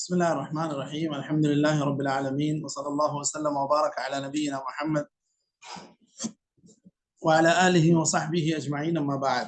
بسم الله الرحمن الرحيم. الحمد لله رب العالمين، وصلى الله وسلم وبارك على نبينا محمد وعلى آله وصحبه أجمعين، أما بعد.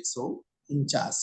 149।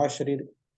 10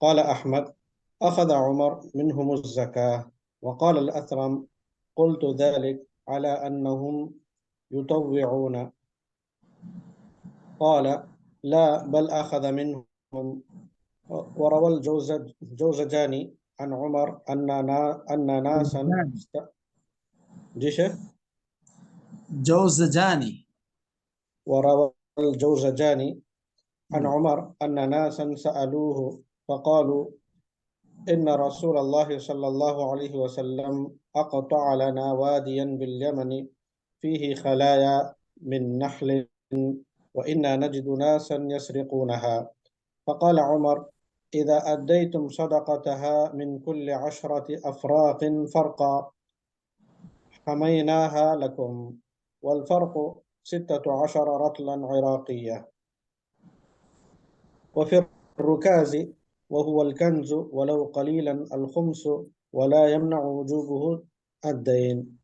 قال أحمد أخذ عمر منهم الزكاة، وقال الأثرم قلت ذلك على أنهم يطوعون، قال لا بل أخذ منهم. وروى الجوزجاني عن عمر أن ناسا جوزجاني وروى الجوزجاني عن عمر أن ناسا سألوه فقالوا إن رسول الله صلى الله عليه وسلم أقطع لنا واديا باليمن فيه خلايا من نحل وإنا نجد ناسا يسرقونها، فقال عمر إذا أديتم صدقتها من كل 10 أفراق فرقا حميناها لكم، والفرق 16 رطلا عراقية. وفي الركاز وهو الكنز ولو قليلا الخمس، ولا يمنع وجوبه الدين،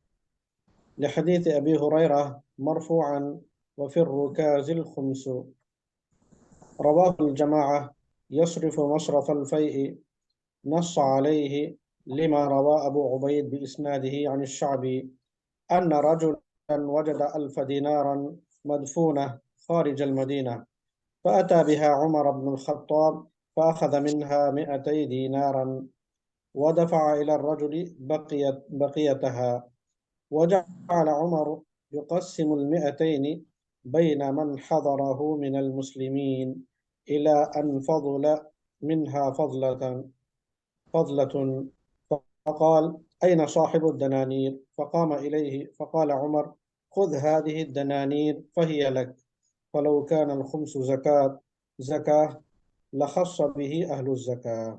لحديث أبي هريرة مرفوعا وفي الركاز الخمس. رواه الجماعة يصرف مصرف الفيء، نص عليه لما روى أبو عبيد بإسناده عن الشعبي أن رجلا وجد 1000 دينارا مدفونة خارج المدينة، فأتى بها عمر بن الخطاب فأخذ منها 200 دينارا ودفع إلى الرجل بقيتها، وجعل عمر يقسم 200 بين من حضره من المسلمين إلى أن فضل منها فضلة، فقال أين صاحب الدنانير؟ فقام إليه فقال عمر خذ هذه الدنانير فهي لك، فلو كان الخمس زكاة لخص به أهل الزكاة.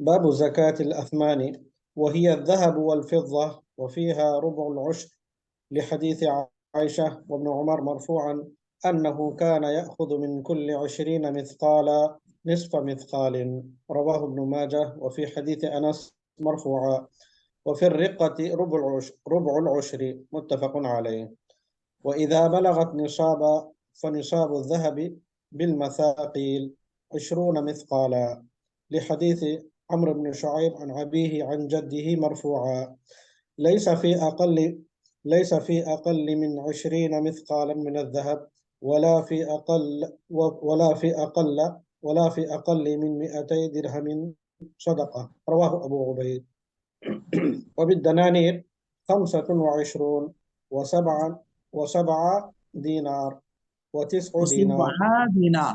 باب زكاة الأثمان وهي الذهب والفضة وفيها ربع العشر، لحديث عائشة وابن عمر مرفوعا أنه كان يأخذ من كل 20 مثقالا نصف مثقال. رواه ابن ماجه. وفي حديث أنس مرفوعا وفي الرقة ربع العشر، متفق عليه. وإذا بلغت نصابا فنصاب الذهب بالمثاقيل 20 مثقالا، لحديث عمرو بن شعيب عن أبيه عن جده مرفوعا ليس في أقل من 20 مثقالا من الذهب، ولا في أقل من 200 درهم صدقة. رواه أبو عبيد. وبالدنانير 25 وسبع دينار و9 دينار دينار،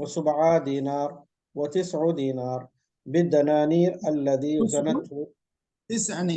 و7 دينار و9 دينار بالدنانير الذي زنته يعني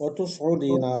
و9 دينار.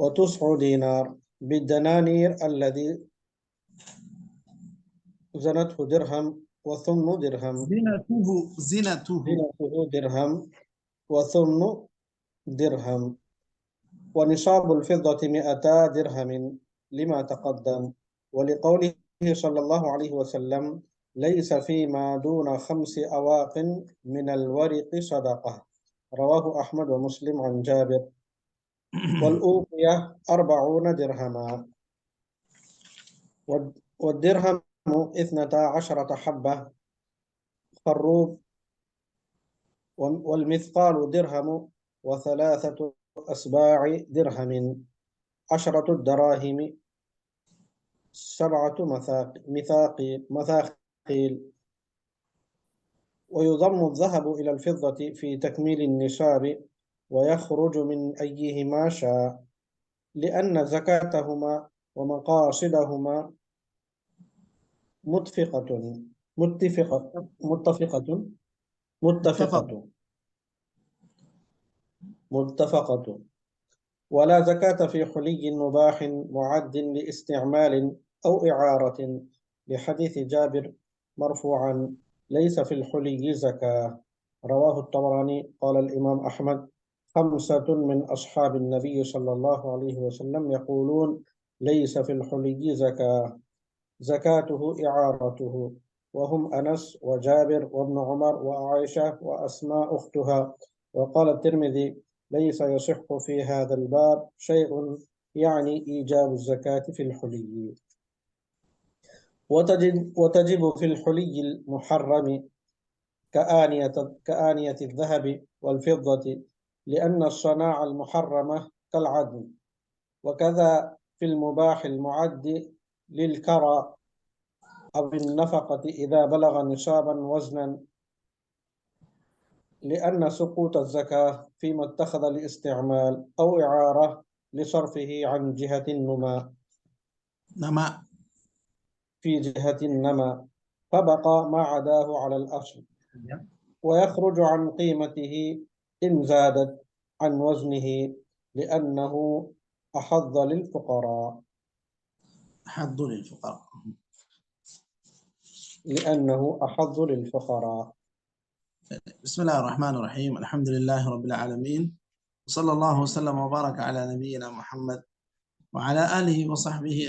و9 دينار بالدنانير الذي زنته درهم وثمن درهم. زنته درهم وثمن درهم. ونصاب الفضة 200 درهم لما تقدم. ولقوله صلى الله عليه وسلم ليس فيما دون 5 أواق من الورق صدقة. رواه أحمد ومسلم عن جابر. والأوقية 40 درهما. والدرهم 12 حبة خروب. والمثقال درهم و3 أسباع درهم. 10 الدراهم 7 مثاقيل. ويضم الذهب إلى الفضة في تكميل النصاب ويخرج من أيهما شاء، لأن زكاتهما ومقاصدهما متفقة متفقة متفقة متفقة متفقة. ولا زكاة في حلي مباح معد لاستعمال أو إعارة، لحديث جابر مرفوعا ليس في الحلي زكاة. رواه الطبراني. قال الإمام أحمد 5 من أصحاب النبي صلى الله عليه وسلم يقولون ليس في الحلي زكاة، زكاته إعارته، وهم أنس وجابر وابن عمر وعائشة وأسماء أختها. وقال الترمذي ليس يصح في هذا الباب شيء يعني إيجاب الزكاة في الحلي. وتجب في الحلي المحرم كآنية الذهب والفضة، لأن الصناعة المحرمة كالعدن. وكذا في المباح المعد للكرى أو النفقة إذا بلغ نصابا وزنا، لأن سقوط الزكاة فيما اتخذ الاستعمال أو إعارة لصرفه عن جهة النماء في جهة النماء، فبقى ما عداه على الأصل، ويخرج عن قيمته إن زادت عن وزنه، لأنه أحظ للفقراء. لأنه أحظ للفقراء. بسم الله الرحمن الرحيم. الحمد لله رب العالمين، وصلى الله وسلم وبارك على نبينا محمد وعلى آله وصحبه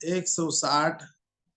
160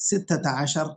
16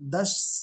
10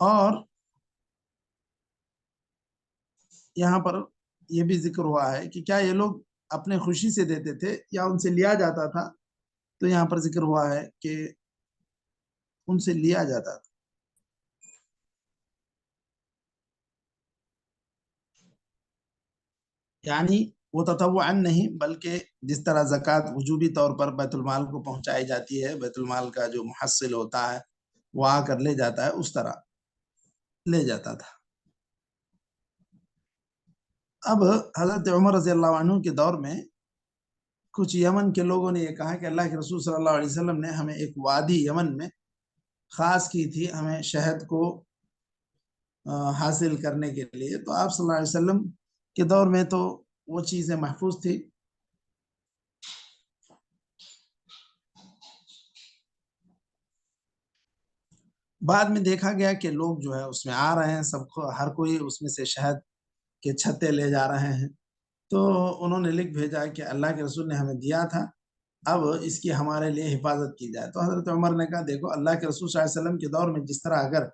اور یہاں پر یہ بھی ذکر ہوا ہے کہ کیا یہ لوگ اپنے خوشی سے دیتے تھے یا ان سے لیا جاتا تھا، تو یہاں پر ذکر ہوا ہے کہ ان سے لیا جاتا تھا. یعنی وہ تطوعاً نہیں، بلکہ جس طرح زکوٰۃ وجوبی طور پر بیت المال کو پہنچائی جاتی ہے، بیت المال کا جو محصل ہوتا ہے وہ آ کر لے جاتا ہے، اس طرح لے جاتا تھا. اب حضرت عمر رضی اللہ عنہ کے دور میں کچھ یمن کے لوگوں نے یہ کہا کہ اللہ کے رسول صلی اللہ علیہ وسلم نے ہمیں ایک وادی یمن میں خاص کی تھی ہمیں شہد کو حاصل کرنے کے لیے، تو آپ صلی اللہ علیہ وسلم کے دور میں تو وہ چیزیں محفوظ تھی. بعد میں دیکھا گیا کہ لوگ جو ہے اس میں آ رہے ہیں، سب کو ہر کوئی اس میں سے شہد کے چھتے لے جا رہے ہیں، تو انہوں نے لکھ بھیجا کہ اللہ کے رسول نے ہمیں دیا تھا، اب اس کی ہمارے لیے حفاظت کی جائے. تو حضرت عمر نے کہا دیکھو اللہ کے رسول صلی اللہ علیہ وسلم کے دور میں جس طرح اگر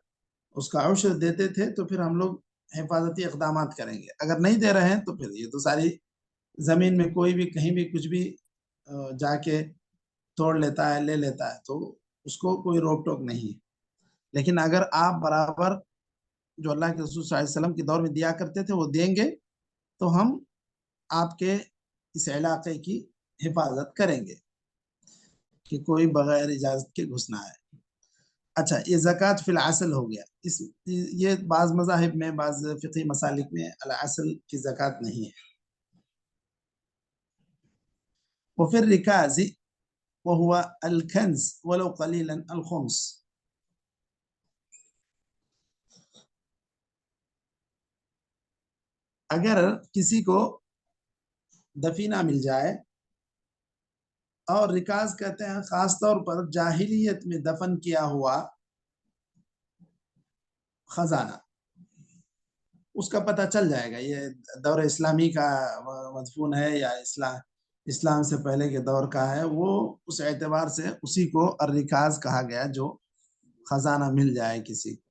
اس کا عشر دیتے تھے تو پھر ہم لوگ حفاظتی اقدامات کریں گے، اگر نہیں دے رہے ہیں تو پھر یہ تو ساری زمین میں کوئی بھی کہیں بھی کچھ بھی جا کے توڑ لیتا ہے، لے لیتا ہے، تو اس کو کوئی روک ٹوک نہیں. لیکن اگر آپ برابر جو اللہ کے رسول صلی اللہ علیہ وسلم کے دور میں دیا کرتے تھے وہ دیں گے تو ہم آپ کے اس علاقے کی حفاظت کریں گے کہ کوئی بغیر اجازت کے گھس نہ آئے. اچھا، یہ زکوٰۃ فی العسل ہو گیا. یہ بعض مذاہب میں، بعض فقہی مسالک میں العسل کی زکوٰۃ نہیں ہے. وفي الركاز وهو الكنز ولو قليلا الخمس. اگر کسی کو دفینہ مل جائے، اور رکاز کہتے ہیں خاص طور پر جاہلیت میں دفن کیا ہوا خزانہ، اس کا پتہ چل جائے گا یہ دور اسلامی کا مدفون ہے یا اسلام سے پہلے کے دور کا ہے، وہ اس اعتبار سے اسی کو الرکاز کہا گیا جو خزانہ مل جائے کسی کو.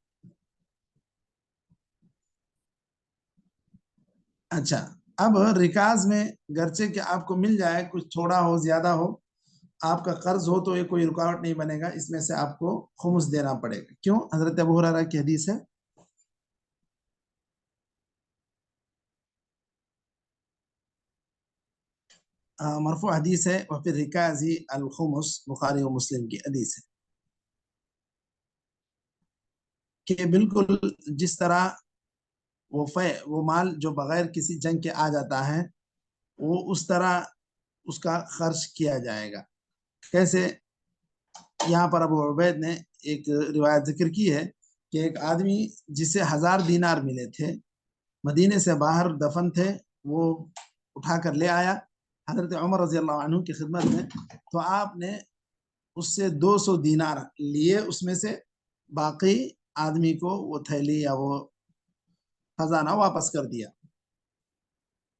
اچھا، اب رکاز میں گرچہ کہ آپ کو مل جائے، کچھ تھوڑا ہو زیادہ ہو، آپ کا قرض ہو تو یہ کوئی رکاوٹ نہیں بنے گا، اس میں سے آپ کو خمس دینا پڑے گا. کیوں؟ حضرت ابو ہریرہ کی حدیث ہے، مرفوع حدیث ہے، وفی الرکاز الخمس، بخاری و مسلم کی حدیث ہے کہ بالکل جس طرح وہ مال جو بغیر کسی جنگ کے آ جاتا ہے وہ اس طرح اس کا خرچ کیا جائے گا. کیسے؟ یہاں پر ابو عبید نے ایک روایت ذکر کی ہے کہ ایک آدمی جسے 1000 دینار ملے تھے، مدینے سے باہر دفن تھے، وہ اٹھا کر لے آیا حضرت عمر رضی اللہ عنہ کی خدمت میں، تو آپ نے اس سے 200 دینار لیے، اس میں سے باقی آدمی کو وہ تھیلی یا وہ خزانہ واپس کر دیا.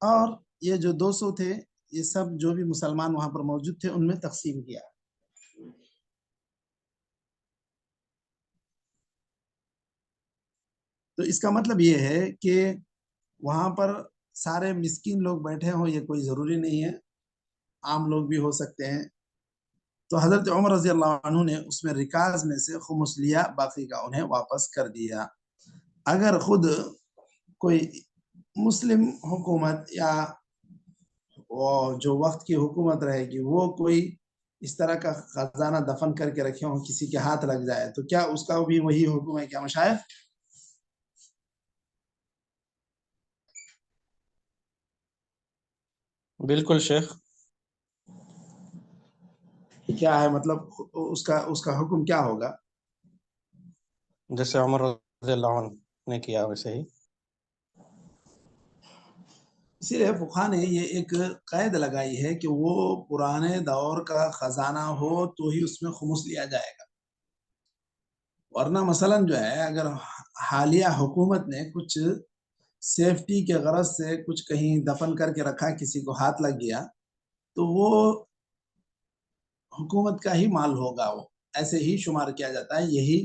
اور یہ جو 200 تھے یہ سب جو بھی مسلمان وہاں پر موجود تھے ان میں تقسیم کیا. تو اس کا مطلب یہ ہے کہ وہاں پر سارے مسکین لوگ بیٹھے ہوں یہ کوئی ضروری نہیں ہے، عام لوگ بھی ہو سکتے ہیں. تو حضرت عمر رضی اللہ عنہ نے اس میں رکاز میں سے خمس لیا، باقی کا انہیں واپس کر دیا. اگر خود کوئی مسلم حکومت یا جو وقت کی حکومت رہے گی وہ کوئی اس طرح کا خزانہ دفن کر کے رکھے ہوں، کسی کے ہاتھ لگ جائے تو کیا اس کا بھی وہی حکم ہے؟ کیا مشائخ؟ بالکل شیخ. کیا ہے مطلب اس کا حکم کیا ہوگا؟ جیسے عمر رضی اللہ عنہ نے کیا ویسے ہی. اسی لیے فقہا نے یہ ایک قید لگائی ہے کہ وہ پرانے دور کا خزانہ ہو تو ہی اس میں خمس لیا جائے گا، ورنہ مثلا جو ہے اگر حالیہ حکومت نے کچھ سیفٹی کے غرض سے کچھ کہیں دفن کر کے رکھا، کسی کو ہاتھ لگ گیا تو وہ حکومت کا ہی مال ہوگا، وہ ایسے ہی شمار کیا جاتا ہے. یہی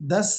10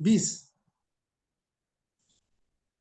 20।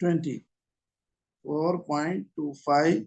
20, 4.25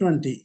20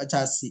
85।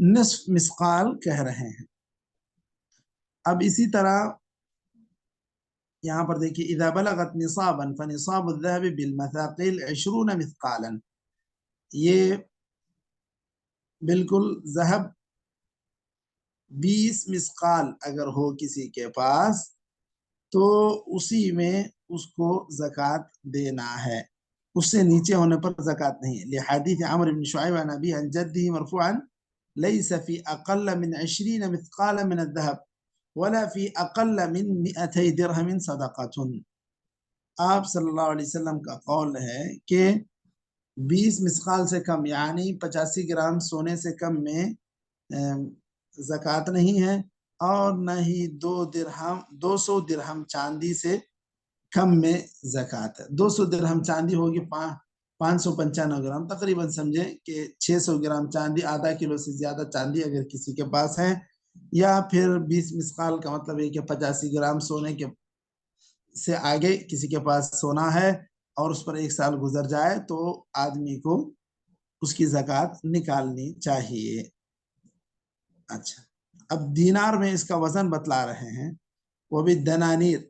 نصف مسقال کہہ رہے ہیں۔ اب اسی طرح یہاں پر دیکھیے اذا بلغت نصابا فنصاب الذهب بالمثاقيل 20 مثقالا، یہ بالکل ذهب 20 مسقال اگر ہو کسی کے پاس تو اسی میں اس کو زکوٰۃ دینا ہے، اس سے نیچے ہونے پر زکوٰۃ نہیں ہے۔ لحدیث عمرو بن شعیب عن ابی عن جدہ مرفوعا ليس في اقل من 20 مثقالا من الذهب ولا في اقل من 200 درهم صدقۃ۔ آپ صلی اللہ علیہ وسلم کا قول ہے کہ 20 مسقال سے کم یعنی 85 گرام سونے سے کم میں زکوٰۃ نہیں ہے، اور نہ ہی 200 درہم چاندی سے کم میں زکوٰۃ ہے۔ 200 درہم چاندی ہوگی 595 گرام، تقریباً سمجھے کہ 600 گرام چاندی، آدھا کلو سے زیادہ چاندی اگر کسی کے پاس ہے، یا پھر 20 مسقال کا مطلب ہے کہ 85 گرام سونے کے سے آگے کسی کے پاس سونا ہے اور اس پر 1 سال گزر جائے تو آدمی کو اس کی زکوٰۃ نکالنی چاہیے۔ اچھا، اب دینار میں اس کا وزن بتلا رہے ہیں، وہ بھی دنانیر،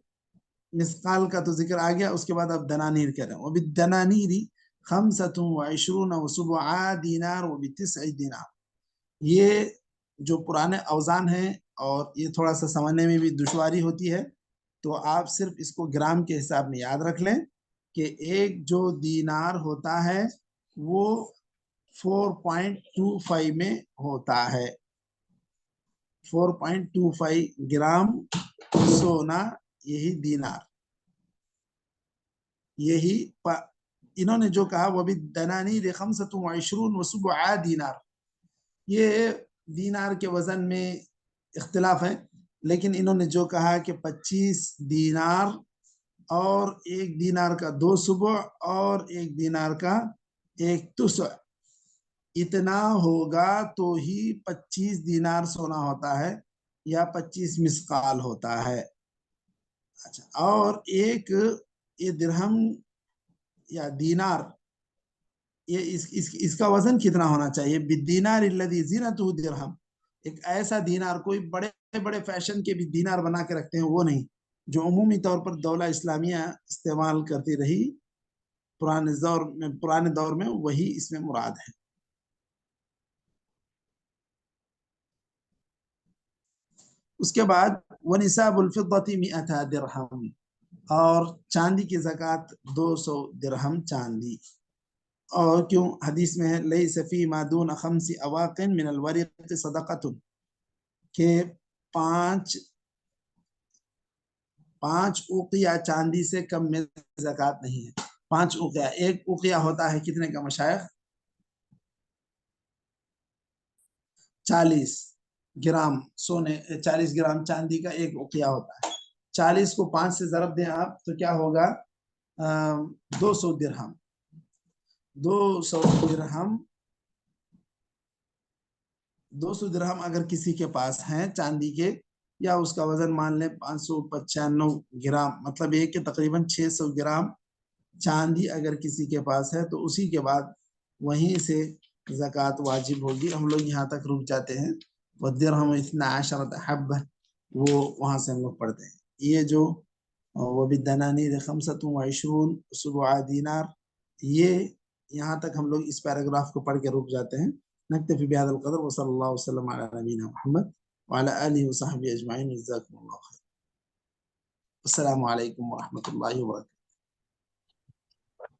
مسقال کا تو ذکر آ گیا، اس کے بعد اب دنانیر کہہ رہے ہیں۔ وہ بھی دنانیر 25 وسبعا دینار و بتسع دینار، یہ جو پرانے اوزان ہیں اور یہ تھوڑا سا سمجھنے میں بھی دشواری ہوتی ہے، تو آپ صرف اس کو گرام کے حساب میں یاد رکھ لیں کہ ایک جو دینار ہوتا ہے وہ 4.25 میں ہوتا ہے، 4.25 گرام سونا، یہی دینار، یہی انہوں نے جو کہا وہ بھی دنانیر 25 وسبعا دینار، یہ دینار کے وزن میں اختلاف ہے، لیکن انہوں نے جو کہا کہ 25 دینار اور 1 دینار کا 2 سبع اور 1 دینار کا 1 تسع، اتنا ہوگا تو ہی 25 دینار سونا ہوتا ہے یا 25 مسقال ہوتا ہے۔ اچھا، اور ایک یہ درہم یا دینار، یہ اس کا وزن کتنا ہونا چاہیے؟ بالدینار الذی زینتہ درہم، ایک ایسا دینار، کوئی بڑے بڑے فیشن کے بھی دینار بنا کے رکھتے ہیں وہ نہیں، جو عمومی طور پر دولہ اسلامیہ استعمال کرتی رہی پرانے دور میں، وہی اس میں مراد ہے۔ اس کے بعد وَنِصَابُ الْفِضَّةِ 100 درہم، اور چاندی کی زکوٰۃ 200 درہم چاندی، اور کیوں؟ حدیث میں ہے لَيْسَ فِي مَا دُونَ 5 أَوَاقٍ مِنَ الْوَرِقِ صَدَقَةٌ، کہ 5 اوقیہ چاندی سے کم میں زکوٰۃ نہیں ہے۔ 5 اوقیہ، 1 اوقیہ ہوتا ہے کتنے کا مشائخ؟ 40 گرام سونے، 40 گرام چاندی کا 1 اوقیہ ہوتا ہے۔ 40 کو 5 سے ضرب دیں آپ تو کیا ہوگا؟ 200 درہم۔ 200 درہم اگر کسی کے پاس ہیں چاندی کے، یا اس کا وزن مان لیں 595 گرام، مطلب یہ کہ تقریباً 600 گرام چاندی اگر کسی کے پاس ہے تو اسی کے بعد وہیں سے زکوٰۃ واجب ہوگی۔ ہم لوگ یہاں تک رک جاتے ہیں، والدرہم 12 حبہ، وہ وہاں سے ہم لوگ پڑھتے ہیں۔ یہ جو وہ بھی دنانیر 25 وسبعا دینار، یہ یہاں تک ہم لوگ اس پیراگراف کو پڑھ کے رک جاتے ہیں۔ نکتفی بہذا القدر، وصلی اللہ وسلم علی نبینا محمد وعلی آلہ وصحبہ اجمعین، جزاکم اللہ خیر۔ السلام علیکم ورحمۃ اللہ وبرکاتہ۔